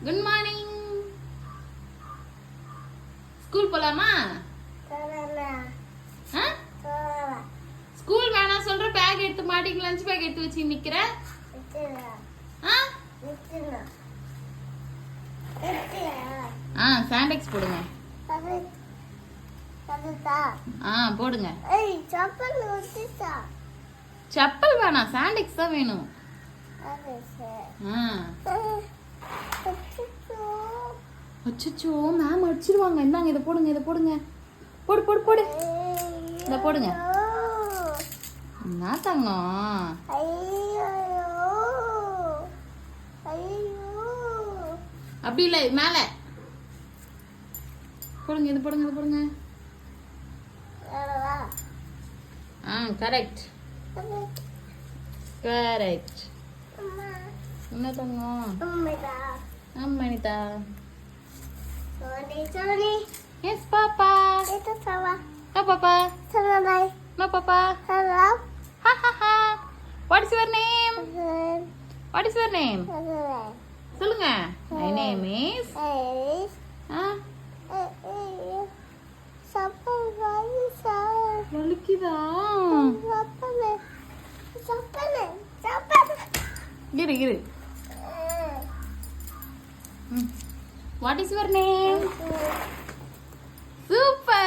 Good morning. School போலாமா? School வேணாம் சொல்ற, பேக் எடுத்து மாட்டிக்கு, லஞ்ச் பேக் எடுத்து வச்சு நிக்கிற. சாண்டெக்ஸ் போடுங்க. போடுங்க. செப்பல் வேணாம், சாண்டெக்ஸ் தான் வேணும். அச்சோ, மேம் அடிச்சிருவாங்க. இந்தாங்க, இதை போடுங்க, இதை போடுங்க. போடு போடு போடு, இதை போடுங்க. என்ன தங்கம்? அப்படி இல்லை, மேல போடுங்க, இது போடுங்க, இது போடுங்க. Correct correct. என்ன தங்கம்? Anitha. Yes, Papa. No, Papa. No, Papa. Ha ha ha. What is your name? What is your name? சொல்லுங்க. My name is. வலிக்குதா? இரு. What is your name? Super.